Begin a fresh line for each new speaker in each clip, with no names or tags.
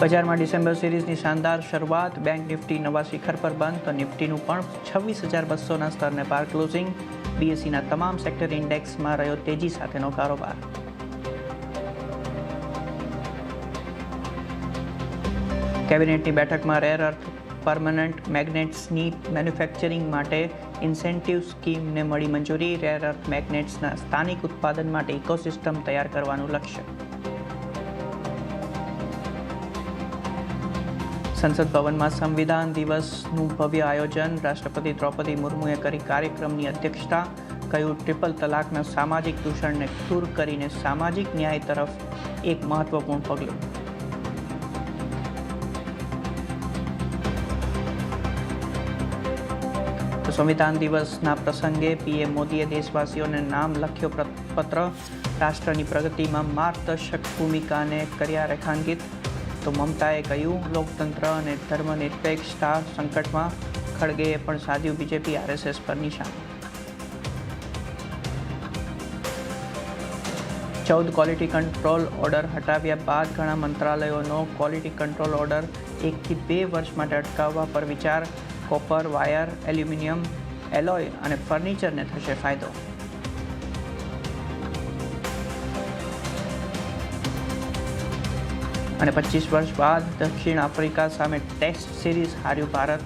બજારમાં ડિસેમ્બર સિરીઝની શાનદાર શરૂઆત. બેંક નિફ્ટી નવા શિખર પર બંધ તો નિફ્ટીનું પણ 26,200ના સ્તરને પાર ક્લોઝિંગ. બીએસસીના તમામ સેક્ટર ઇન્ડેક્સમાં રહ્યો તેજી સાથેનો કારોબાર. કેબિનેટની બેઠકમાં રેર અર્થ પરમનન્ટ મેગ્નેટ્સની મેન્યુફેક્ચરિંગ માટે ઇન્સેન્ટિવ સ્કીમને મળી મંજૂરી. રેર અર્થ મેગ્નેટ્સના સ્થાનિક ઉત્પાદન માટે ઇકોસિસ્ટમ તૈયાર કરવાનું લક્ષ્ય. સંસદ ભવનમાં સંવિધાન દિવસનું ભવ્ય આયોજન. રાષ્ટ્રપતિ દ્રૌપદી મુર્મુએ કરી કાર્યક્રમની અધ્યક્ષતા. કહ્યું, ટ્રિપલ તલાકના સામાજિક દૂષણને દૂર કરીને સામાજિક ન્યાય તરફ એક મહત્વપૂર્ણ પગલું. સંવિધાન દિવસના પ્રસંગે પીએમ મોદીએ દેશવાસીઓને નામ લખ્યો પત્ર. રાષ્ટ્રની પ્રગતિમાં માર્ગદર્શક ભૂમિકાને કર્યા રેખાંકિત. તો મમતાએ કહ્યું, લોકતંત્ર અને ધર્મનિરપેક્ષતા સંકટમાં. ખડગેએ પણ સાધ્યું બીજેપી આરએસએસ પર નિશાન. 14 ક્વોલિટી કંટ્રોલ ઓર્ડર હટાવ્યા બાદ ઘણા મંત્રાલયોનો ક્વોલિટી કંટ્રોલ ઓર્ડર 1 થી 2 વર્ષ માટે અટકાવવા પર વિચાર. કોપર, વાયર, એલ્યુમિનિયમ, એલોય અને ફર્નિચરને થશે ફાયદો. અને 25 વર્ષ બાદ દક્ષિણ આફ્રિકા સામે ટેસ્ટ સિરીઝ હાર્યું ભારત.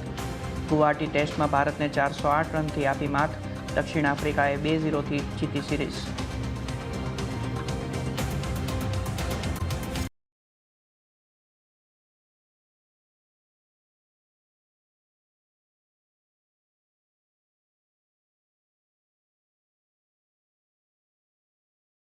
ગુવાહાટી ટેસ્ટમાં ભારતને 408 રનથી આપી માત. દક્ષિણ આફ્રિકાએ 2-0થી જીતી સિરીઝ.